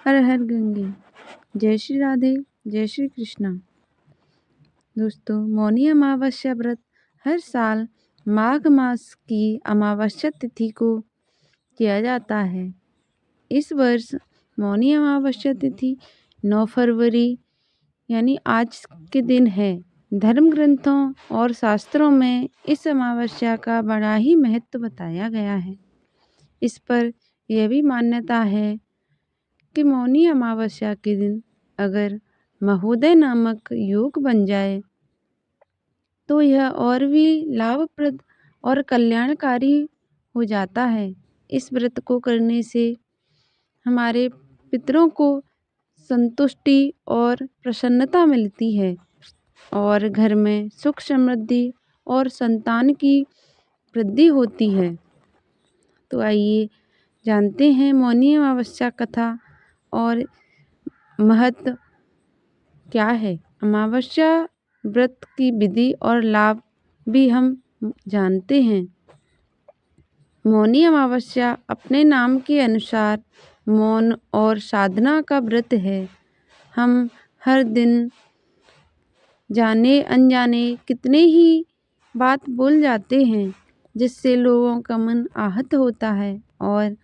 हर हर गंगे। जय श्री राधे, जय श्री कृष्णा। दोस्तों, मौनी अमावस्या व्रत हर साल माघ मास की अमावस्या तिथि को किया जाता है। इस वर्ष मौनी अमावस्या तिथि 9 फरवरी यानी आज के दिन है। धर्म ग्रंथों और शास्त्रों में इस अमावस्या का बड़ा ही महत्व बताया गया है। इस पर यह भी मान्यता है कि मौनी अमावस्या के दिन अगर महोदय नामक योग बन जाए तो यह और भी लाभप्रद और कल्याणकारी हो जाता है। इस व्रत को करने से हमारे पितरों को संतुष्टि और प्रसन्नता मिलती है और घर में सुख समृद्धि और संतान की वृद्धि होती है। तो आइए जानते हैं मौनी अमावस्या कथा और महत्व क्या है। अमावस्या व्रत की विधि और लाभ भी हम जानते हैं। मौनी अमावस्या अपने नाम के अनुसार मौन और साधना का व्रत है। हम हर दिन जाने अनजाने कितने ही बात बोल जाते हैं जिससे लोगों का मन आहत होता है और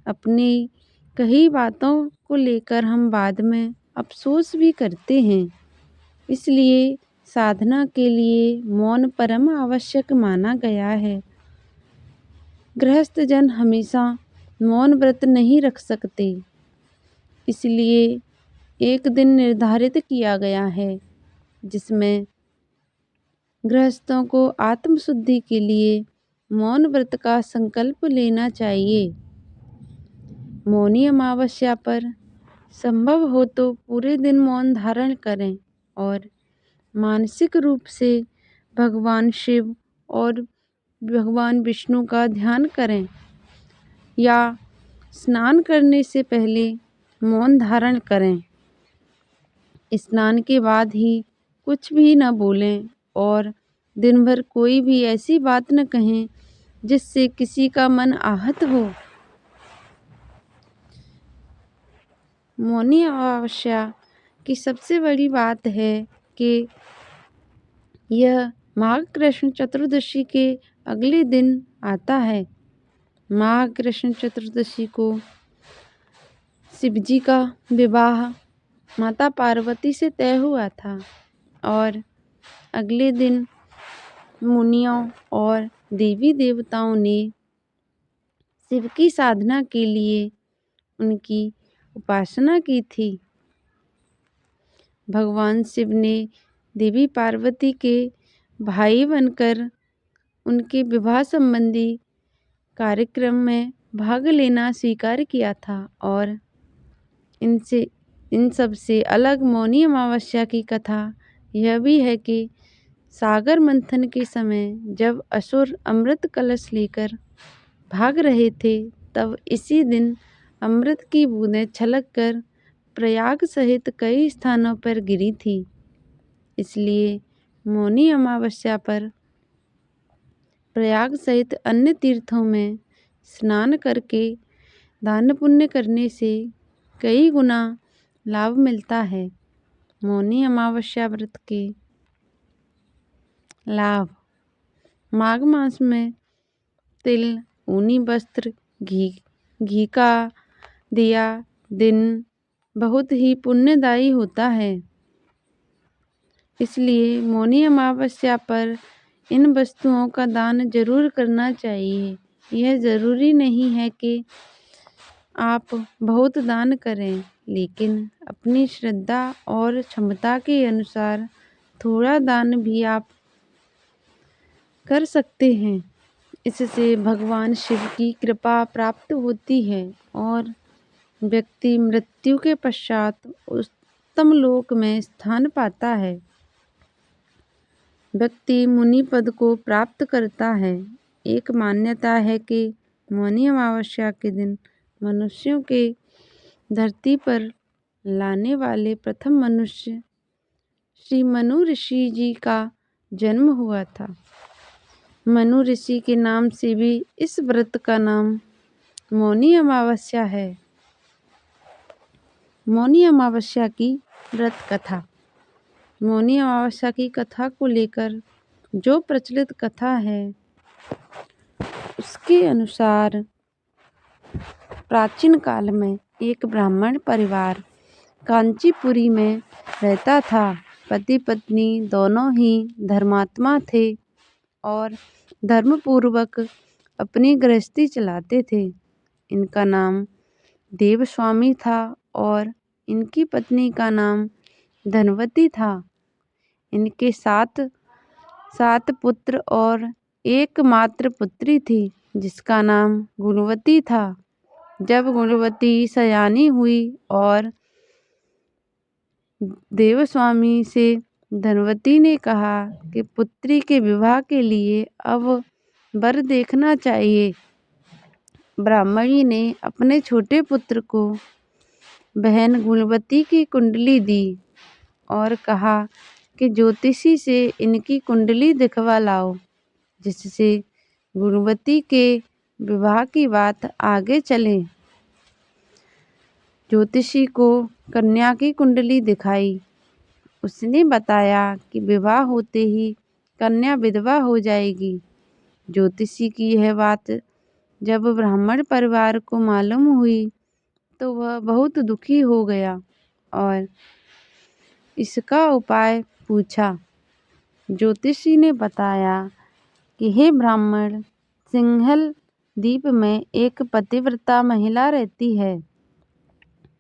अपनी कही बातों को लेकर हम बाद में अफसोस भी करते हैं। इसलिए साधना के लिए मौन परम आवश्यक माना गया है। गृहस्थ जन हमेशा मौन व्रत नहीं रख सकते, इसलिए एक दिन निर्धारित किया गया है जिसमें गृहस्थों को आत्मशुद्धि के लिए मौन व्रत का संकल्प लेना चाहिए। मौनी अमावस्या पर संभव हो तो पूरे दिन मौन धारण करें और मानसिक रूप से भगवान शिव और भगवान विष्णु का ध्यान करें या स्नान करने से पहले मौन धारण करें। स्नान के बाद ही कुछ भी न बोलें और दिन भर कोई भी ऐसी बात न कहें जिससे किसी का मन आहत हो। मौनी अमावस्या की सबसे बड़ी बात है कि यह माघ कृष्ण चतुर्दशी के अगले दिन आता है। माघ कृष्ण चतुर्दशी को शिवजी का विवाह माता पार्वती से तय हुआ था और अगले दिन मुनियों और देवी देवताओं ने शिव की साधना के लिए उनकी उपासना की थी। भगवान शिव ने देवी पार्वती के भाई बनकर उनके विवाह संबंधी कार्यक्रम में भाग लेना स्वीकार किया था और इन सब से अलग मौनी अमावस्या की कथा यह भी है कि सागर मंथन के समय जब असुर अमृत कलश लेकर भाग रहे थे तब इसी दिन अमृत की बूंदें छलककर प्रयाग सहित कई स्थानों पर गिरी थी। इसलिए मौनी अमावस्या पर प्रयाग सहित अन्य तीर्थों में स्नान करके दान पुण्य करने से कई गुना लाभ मिलता है। मौनी अमावस्या व्रत के लाभ। माघ मास में तिल, ऊनी वस्त्र, घी का दिया दिन बहुत ही पुण्यदायी होता है। इसलिए मौनी अमावस्या पर इन वस्तुओं का दान जरूर करना चाहिए। यह ज़रूरी नहीं है कि आप बहुत दान करें, लेकिन अपनी श्रद्धा और क्षमता के अनुसार थोड़ा दान भी आप कर सकते हैं। इससे भगवान शिव की कृपा प्राप्त होती है और व्यक्ति मृत्यु के पश्चात उत्तम लोक में स्थान पाता है। व्यक्ति मुनि पद को प्राप्त करता है। एक मान्यता है कि मौनी अमावस्या के दिन मनुष्यों के धरती पर लाने वाले प्रथम मनुष्य श्री मनु ऋषि जी का जन्म हुआ था। मनु ऋषि के नाम से भी इस व्रत का नाम मौनी अमावस्या है। मौनी अमावस्या की व्रत कथा। मौनी अमावस्या की कथा को लेकर जो प्रचलित कथा है उसके अनुसार प्राचीन काल में एक ब्राह्मण परिवार कांचीपुरी में रहता था। पति पत्नी दोनों ही धर्मात्मा थे और धर्मपूर्वक अपनी गृहस्थी चलाते थे। इनका नाम देवस्वामी था और इनकी पत्नी का नाम धनवती था। इनके सात पुत्र और एकमात्र पुत्री थी जिसका नाम गुणवती था। जब गुणवती सयानी हुई और देवस्वामी से धनवती ने कहा कि पुत्री के विवाह के लिए अब वर देखना चाहिए। ब्राह्मणी ने अपने छोटे पुत्र को बहन गुणवती की कुंडली दी और कहा कि ज्योतिषी से इनकी कुंडली दिखवा लाओ, जिससे गुणवती के विवाह की बात आगे चले। ज्योतिषी को कन्या की कुंडली दिखाई। उसने बताया कि विवाह होते ही कन्या विधवा हो जाएगी। ज्योतिषी की यह बात जब ब्राह्मण परिवार को मालूम हुई तो वह बहुत दुखी हो गया और इसका उपाय पूछा। ज्योतिषी ने बताया कि हे ब्राह्मण, सिंहल द्वीप में एक पतिव्रता महिला रहती है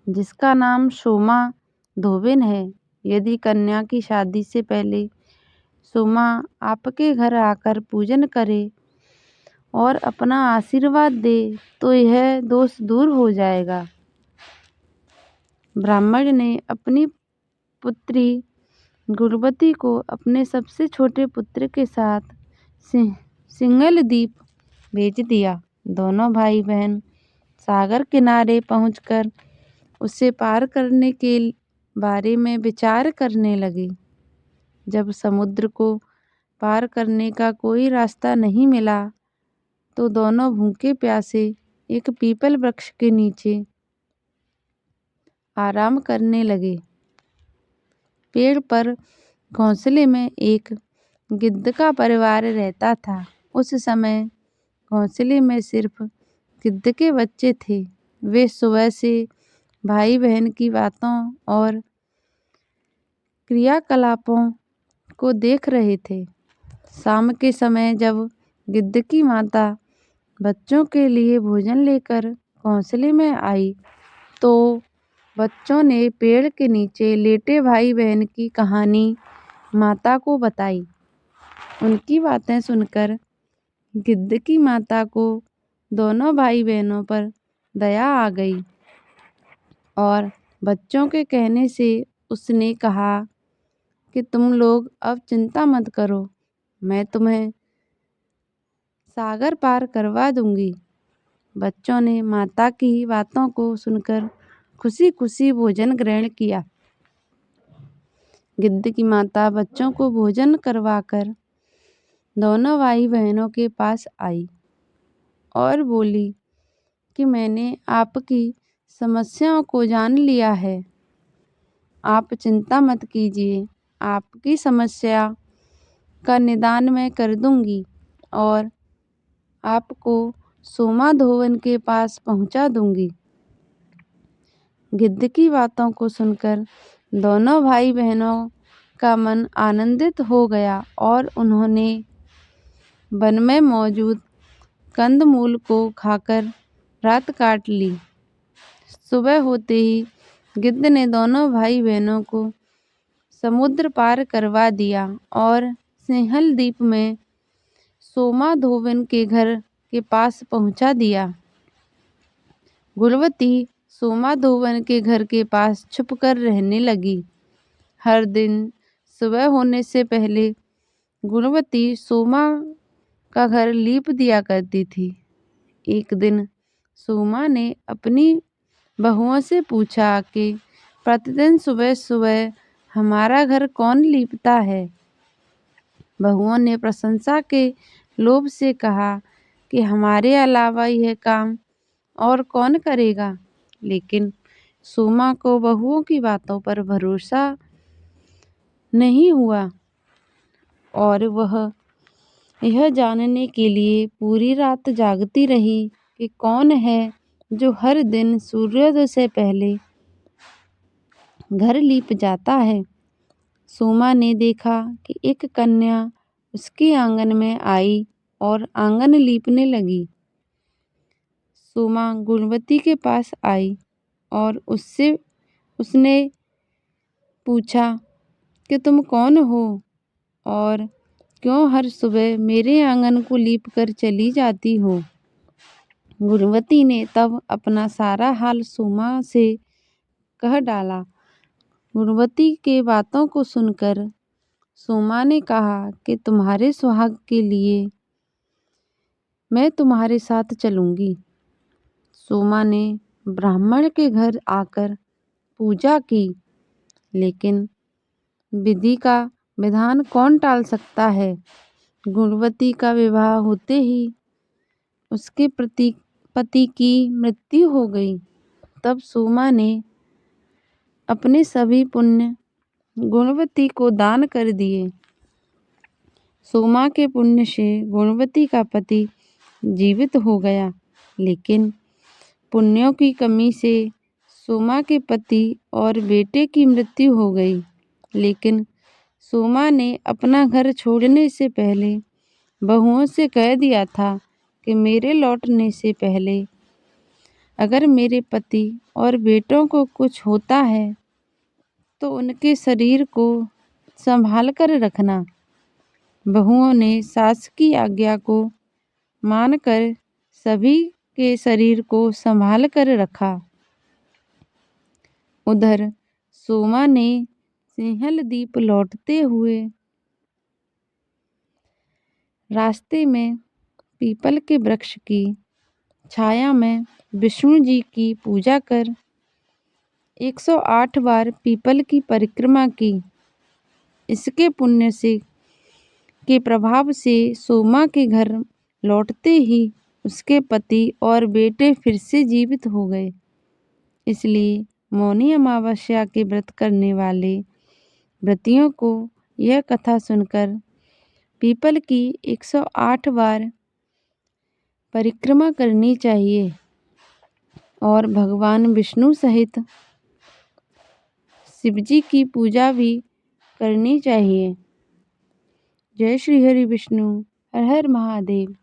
जिसका नाम सोमा धोबिन है। यदि कन्या की शादी से पहले सोमा आपके घर आकर पूजन करे और अपना आशीर्वाद दे तो यह दोष दूर हो जाएगा। ब्राह्मण ने अपनी पुत्री गुणवती को अपने सबसे छोटे पुत्र के साथ सिंहल द्वीप भेज दिया। दोनों भाई बहन सागर किनारे पहुंचकर उसे पार करने के बारे में विचार करने लगे। जब समुद्र को पार करने का कोई रास्ता नहीं मिला तो दोनों भूखे प्यासे एक पीपल वृक्ष के नीचे आराम करने लगे। पेड़ पर घोंसले में एक गिद्ध का परिवार रहता था। उस समय घोंसले में सिर्फ गिद्ध के बच्चे थे। वे सुबह से भाई बहन की बातों और क्रियाकलापों को देख रहे थे। शाम के समय जब गिद्ध की माता बच्चों के लिए भोजन लेकर घोंसले में आई तो बच्चों ने पेड़ के नीचे लेटे भाई बहन की कहानी माता को बताई। उनकी बातें सुनकर गिद्ध की माता को दोनों भाई बहनों पर दया आ गई और बच्चों के कहने से उसने कहा कि तुम लोग अब चिंता मत करो, मैं तुम्हें सागर पार करवा दूंगी। बच्चों ने माता की बातों को सुनकर खुशी खुशी भोजन ग्रहण किया। गिद्ध की माता बच्चों को भोजन करवाकर दोनों भाई बहनों के पास आई और बोली कि मैंने आपकी समस्याओं को जान लिया है। आप चिंता मत कीजिए, आपकी समस्या का निदान मैं कर दूंगी और आपको सोमा धोवन के पास पहुंचा दूंगी। गिद्ध की बातों को सुनकर दोनों भाई बहनों का मन आनंदित हो गया और उन्होंने वन में मौजूद कंदमूल को खाकर रात काट ली। सुबह होते ही गिद्ध ने दोनों भाई बहनों को समुद्र पार करवा दिया और सिंहल द्वीप में सोमा धोबिन के घर के पास पहुंचा दिया। गुणवती सोमा धोबिन के घर के पास छुपकर रहने लगी। हर दिन सुबह होने से पहले गुणवती सोमा का घर लीप दिया करती थी। एक दिन सोमा ने अपनी बहुओं से पूछा कि प्रतिदिन सुबह सुबह हमारा घर कौन लीपता है। बहुओं ने प्रशंसा के लोभ से कहा कि हमारे अलावा यह काम और कौन करेगा। लेकिन सोमा को बहुओं की बातों पर भरोसा नहीं हुआ और वह यह जानने के लिए पूरी रात जागती रही कि कौन है जो हर दिन सूर्योदय से पहले घर लीप जाता है। सोमा ने देखा कि एक कन्या उसके आंगन में आई और आंगन लीपने लगी। सोमा गुणवती के पास आई और उसने पूछा कि तुम कौन हो और क्यों हर सुबह मेरे आंगन को लीप कर चली जाती हो। गुणवती ने तब अपना सारा हाल सोमा से कह डाला। गुणवती के बातों को सुनकर सोमा ने कहा कि तुम्हारे सुहाग के लिए मैं तुम्हारे साथ चलूंगी। सोमा ने ब्राह्मण के घर आकर पूजा की, लेकिन विधि का विधान कौन टाल सकता है। गुणवती का विवाह होते ही उसके पति की मृत्यु हो गई। तब सोमा ने अपने सभी पुण्य गुणवती को दान कर दिए। सोमा के पुण्य से गुणवती का पति जीवित हो गया, लेकिन पुण्यों की कमी से सोमा के पति और बेटे की मृत्यु हो गई। लेकिन सोमा ने अपना घर छोड़ने से पहले बहुओं से कह दिया था कि मेरे लौटने से पहले अगर मेरे पति और बेटों को कुछ होता है तो उनके शरीर को संभाल कर रखना। बहुओं ने सास की आज्ञा को मानकर सभी के शरीर को संभाल कर रखा। उधर सोमा ने सिंहल द्वीप लौटते हुए रास्ते में पीपल के वृक्ष की छाया में विष्णु जी की पूजा कर 108 बार पीपल की परिक्रमा की। इसके पुण्य से के प्रभाव से सोमा के घर लौटते ही उसके पति और बेटे फिर से जीवित हो गए। इसलिए मौनी अमावस्या के व्रत करने वाले व्रतियों को यह कथा सुनकर पीपल की 108 बार परिक्रमा करनी चाहिए और भगवान विष्णु सहित शिवजी की पूजा भी करनी चाहिए। जय श्री हरि विष्णु, हर हर महादेव,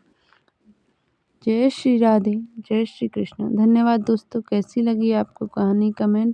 जय श्री राधे, जय श्री कृष्ण। धन्यवाद दोस्तों। कैसी लगी आपको कहानी कमेंट